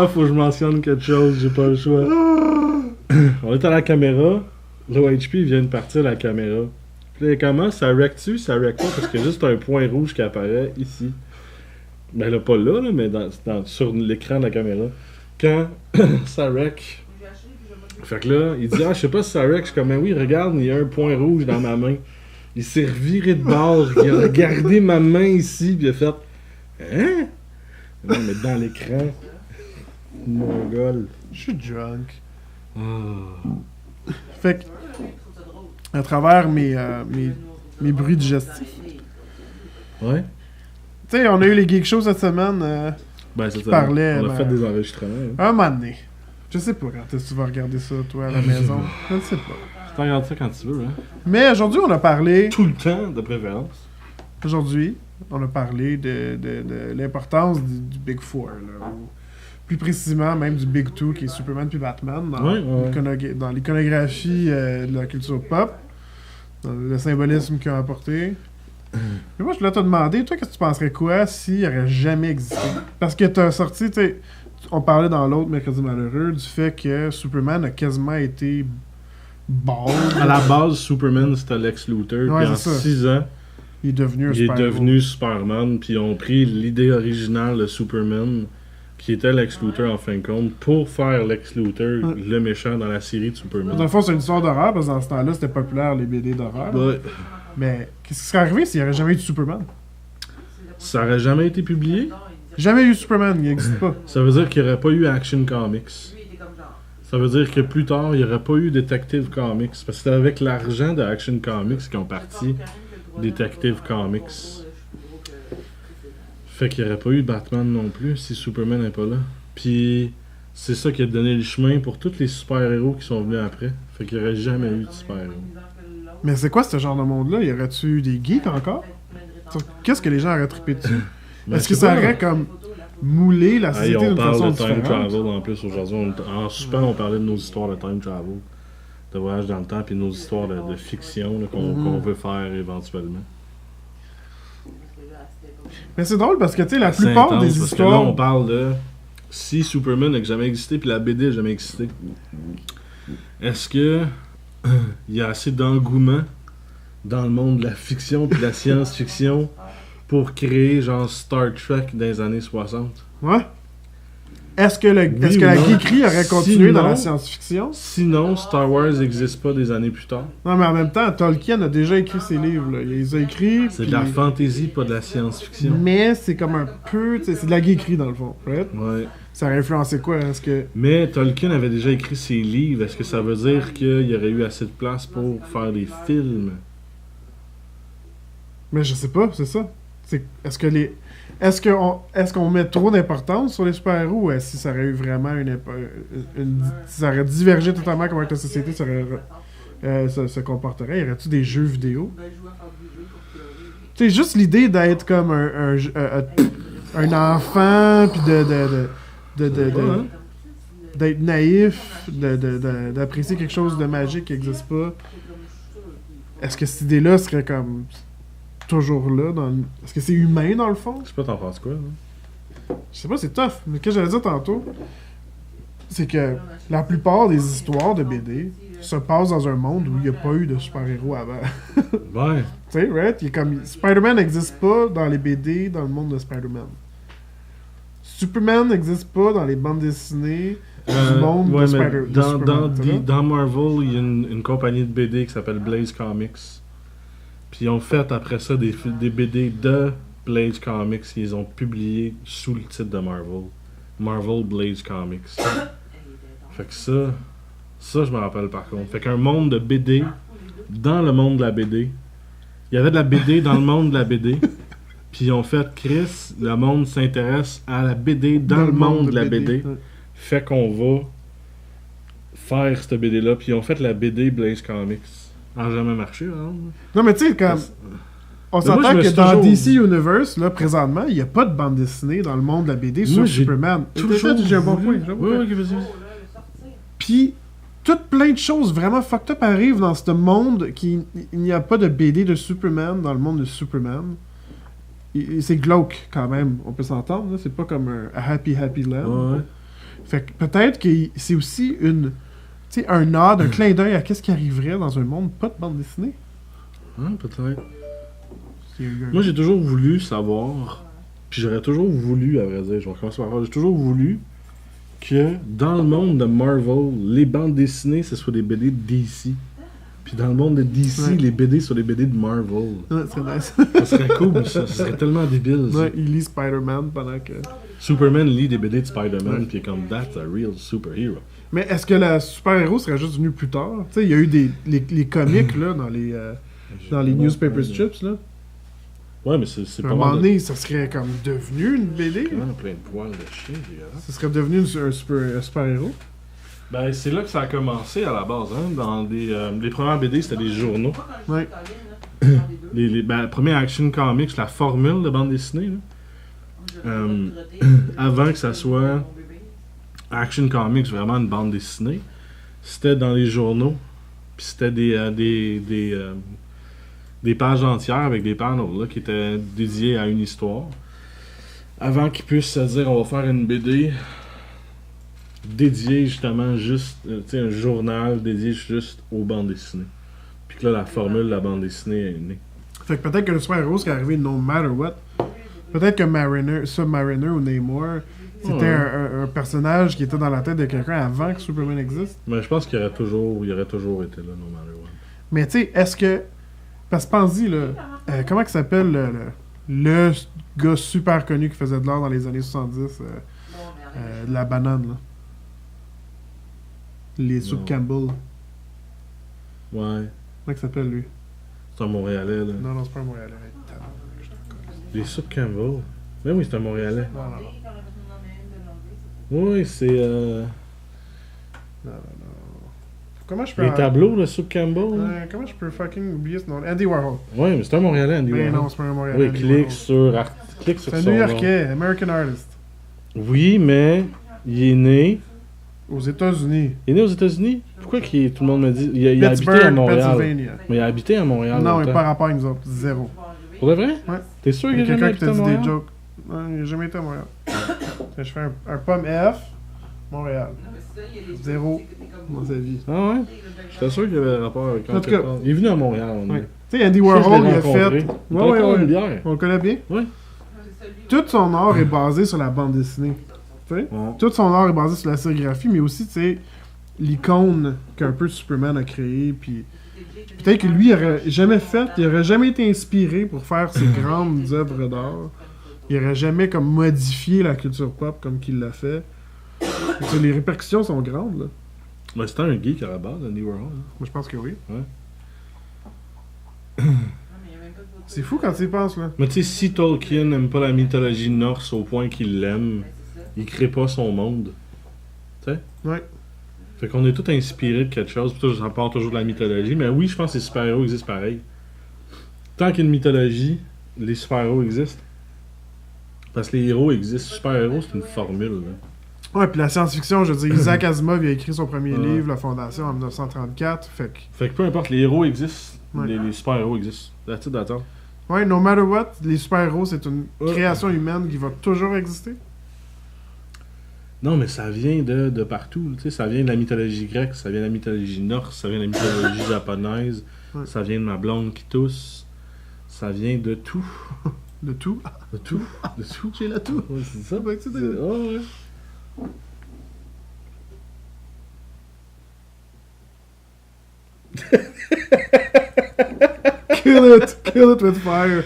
Ah, faut que je mentionne quelque chose, j'ai pas le choix. On est à la caméra, l'OHP vient de partir la caméra. Puis là, comment ça rec-tu, ça rec pas, parce qu'il y a juste un point rouge qui apparaît ici. Ben là, pas là, mais sur l'écran de la caméra. Quand ça rec. Fait que là, il dit, ah, je sais pas si ça rec. Je suis comme, mais oui, regarde, il y a un point rouge dans ma main. Il s'est reviré de bord, il a regardé ma main ici, puis il a fait, hein? Non, mais dans l'écran. Mon gars. Je suis drunk. Ah. Fait que, à travers mes bruits digestifs, Ouais? tu sais, on a eu les Geek Shows cette semaine. Ben, c'est ça. parlait, On a ben, fait des enregistrements. Hein. Un moment donné. Je sais pas quand est-ce que tu vas regarder ça, toi, à la maison. Je ne sais pas. Tu regardes ça quand tu veux, hein? Mais aujourd'hui, on a parlé... Tout le temps, de préférence. Aujourd'hui, on a parlé de l'importance du Big Four, là, ou plus précisément même du Big Two, qui est Superman puis Batman, dans l'iconographie de la culture pop, dans le symbolisme qu'ils ont apporté. Et moi, je voulais te demander, toi, qu'est-ce que tu penserais quoi s'il n'aurait jamais existé? Parce que tu as sorti, tu sais, on parlait dans l'autre Mercredi Malheureux du fait que Superman a quasiment été bald. À la base, Superman, c'était Lex Luthor. Ouais, Puis en c'est ça. 6 ans, Il est devenu un il est super-héros. devenu Superman. Puis ils ont pris l'idée originale de Superman, qui était Lex Luthor en fin de compte, pour faire Lex Luthor le méchant dans la série de Superman. Dans le fond, c'est une histoire d'horreur, parce que dans ce temps-là, c'était populaire, les BD d'horreur. Ouais. Mais qu'est-ce qui serait arrivé s'il n'y avait jamais eu de Superman? Ça aurait jamais été publié. Jamais eu Superman, il n'existe pas. Ça veut dire qu'il n'y aurait pas eu Action Comics. Ça veut dire que plus tard, il n'y aurait pas eu Detective Comics. Parce que c'était avec l'argent de Action Comics qu'ils ont parti Detective Comics. Fait qu'il n'y aurait pas eu de Batman non plus si Superman n'est pas là. Puis c'est ça qui a donné le chemin pour tous les super-héros qui sont venus après. Fait qu'il n'y aurait jamais eu de super-héros. Mais c'est quoi ce genre de monde-là? Y aurait-tu des geeks encore? Qu'est-ce que les gens auraient trippé dessus? Ben, Est-ce que je sais ça pas. aurait comme moulé la Hey, société on d'une façon parle de time différente? travel en plus aujourd'hui. En super, on parlait de nos histoires de time travel, de voyage dans le temps, puis nos histoires de fiction là, qu'on veut faire éventuellement. Mais c'est drôle parce que, tu sais, la C'est plupart intense, des parce que là, on histoires... parle de si Superman n'a jamais existé, puis la BD n'a jamais existé. Est-ce que il y a assez d'engouement dans le monde de la fiction puis de la science-fiction pour créer genre Star Trek dans les années 60? Ouais. Est-ce que la ou non? geekerie aurait continué dans Sinon- la science-fiction? Sinon, Star Wars n'existe pas des années plus tard. Non, mais en même temps, Tolkien a déjà écrit ses livres, là. Il les a écrits, C'est puis- de la fantasy, pas de la science-fiction. Mais c'est comme un peu... tu sais, c'est de la geekerie, dans le fond, right? Ouais. Ça aurait influencé quoi? Est-ce que... Mais Tolkien avait déjà écrit ses livres. Est-ce que ça veut dire qu'il y aurait eu assez de place pour faire des films? Mais je sais pas, c'est ça. Est-ce que les... Est-ce qu'on met trop d'importance sur les super-héros ou est-ce que ça aurait eu vraiment ça aurait divergé totalement comment la société se comporterait? Y aurait-tu des jeux vidéo? Tu sais, juste l'idée d'être comme un enfant, puis d'être naïf, d'apprécier quelque chose de magique qui n'existe pas. Est-ce que cette idée-là serait comme toujours là? Est-ce que c'est humain dans le fond? Je sais pas, t'en penses quoi? Hein? Je sais pas, c'est tough. Mais ce que j'allais dire tantôt, c'est que la plupart des histoires de BD se passent dans un monde où il n'y a pas eu de super-héros avant. Ouais. Tu sais, right? Spider-Man n'existe pas dans les BD dans le monde de Spider-Man. Superman n'existe pas dans les bandes dessinées du monde ouais, de mais Spider-Man. dans Marvel, il y a une compagnie de BD qui s'appelle Blaze Comics. Puis ils ont fait après ça des BD de Blaze Comics. Ils ont publié sous le titre de Marvel. Marvel Blaze Comics. Fait que ça je me rappelle par contre. Fait qu'un monde de BD dans le monde de la BD. Il y avait de la BD dans le monde de la BD. Puis ils ont fait Chris, le monde s'intéresse à la BD dans le monde de la BD. Ouais. Fait qu'on va faire cette BD-là. Puis ils ont fait la BD Blaze Comics. Ça n'a jamais marché, hein? Non, mais tu sais, comme. On Mais moi, s'entend je me que suis dans toujours- DC Universe, là, présentement, il n'y a pas de bande dessinée dans le monde de la BD sur Moi, j'ai Superman. toujours J'ai un bon voulu- point. j'ai un bon Oui, point. oui, vas-y. Puis, toutes plein de choses vraiment fucked up arrivent dans ce monde il n'y a pas de BD de Superman dans le monde de Superman. C'est glauque, quand même. On peut s'entendre, là. C'est pas comme un Happy Land. Ouais. Fait que peut-être que c'est aussi un nod, un clin d'œil à qu'est-ce qui arriverait dans un monde pas de bande dessinée. Peut-être. Moi, j'ai toujours voulu savoir, puis j'aurais toujours voulu, à vrai dire, je vais recommencer par là, j'ai toujours voulu que dans le monde de Marvel, les bandes dessinées, ce soit des BD de DC. Puis dans le monde de DC, les BD sont des BD de Marvel. Ouais, ça serait nice. Ça serait cool, ça serait tellement débile. Ouais, il lit Spider-Man pendant que... Superman lit des BD de Spider-Man, puis comme, that's a real superhero. Mais est-ce que le super-héros serait juste venu plus tard? Tu sais, il y a eu les comics, là, dans les newspaper strips, là. Ouais, mais c'est pas mal. À un moment donné, ça serait comme devenu une BD. Plein de poils de chien, dégueulasse. Ça serait devenu un super-héros. Ben, c'est là que ça a commencé à la base. Hein. Dans les premières BD, c'était des journaux. Ouais. La première Action Comics, la formule de bande dessinée, là, avant que ça soit Action Comics, vraiment une bande dessinée, c'était dans les journaux. Puis c'était des pages entières avec des panels là, qui étaient dédiées à une histoire. Avant qu'ils puissent se dire on va faire une BD dédiée justement juste, un journal dédié juste aux bandes dessinées. Puis que là, la formule de la bande dessinée est née. Fait que peut-être que le super-héros serait arrivé no matter what. Peut-être que Submariner ou Namor, c'était un personnage qui était dans la tête de quelqu'un avant que Superman existe. Mais je pense qu'il aurait toujours été là, no matter what. Mais tu sais, est-ce que... Parce que pense-y, là, comment il s'appelle le gars super connu qui faisait de l'art dans les années 70, de la banane, là. Les soupes Campbell. Ouais. Comment il s'appelle, lui? C'est un Montréalais, là. Non, c'est pas un Montréalais. Les soupes Campbell? Ben oui, c'est un Montréalais. Non. Oui, c'est... Non. Comment je peux... Les tableaux de soupe Campbell? Comment je peux fucking oublier ce nom? Andy Warhol. Oui, mais c'est un Montréalais, Andy Warhol. Non, c'est pas un Montréalais. Oui, clique sur c'est un New-Yorkais, American Artist. Oui, mais il est né... Aux États-Unis. Il est né aux États-Unis? Pourquoi tout le monde me dit... Il a habité à Montréal. Pennsylvania. Mais il a habité à Montréal. Non, mais par rapport à nous autres, zéro. Pour de vrai? Ouais. T'es sûr qu'il a jamais habité à Montréal? Quelqu'un qui t'a dit des jokes. Non, il n'a jamais été à Montréal. Je fais un pomme F, Montréal. Zéro dans sa vie. Ah ouais? J'étais sûr qu'il y avait un rapport avec... En tout cas... Il est venu à Montréal. Ouais. Tu sais, Andy Warhol, il a fait... Ouais. Une bière. On le connaît bien? Oui. Tout son art est basé sur la bande dessinée. Ouais. Tout son art est basé sur la sérigraphie, mais aussi, tu sais, l'icône qu'un peu Superman a créée, puis peut-être que lui, il aurait jamais été inspiré pour faire ses grandes œuvres d'art. Il aurait jamais comme modifié la culture pop comme qu'il l'a fait. Parce que les répercussions sont grandes, là. Mais c'était un geek à la base, Andy Warhol. Hein? Moi, je pense que oui. Ouais. C'est fou quand tu y penses, là. Mais tu sais, si Tolkien n'aime pas la mythologie norse au point qu'il l'aime, il crée pas son monde. Tu sais? Ouais. Fait qu'on est tous inspirés de quelque chose, puis ça part toujours de la mythologie, mais oui, je pense que les super-héros existent pareil. Tant qu'il y a une mythologie, les super-héros existent. Parce que les héros existent. Super-héros, c'est une formule. Là. Ouais, puis la science-fiction, je veux dire, Isaac Asimov il a écrit son premier livre, La Fondation, en 1934, fait que peu importe, les héros existent, les super-héros existent. That's it, that's all. Ouais, no matter what, les super-héros, c'est une création humaine qui va toujours exister. Non, mais ça vient de partout. Tu sais, ça vient de la mythologie grecque, ça vient de la mythologie norse, ça vient de la mythologie japonaise, ça vient de ma blonde qui tousse, ça vient de tout. De tout? De tout. De tout. J'ai la toux. Ouais, c'est ça. Oh, ouais. Kill it with fire.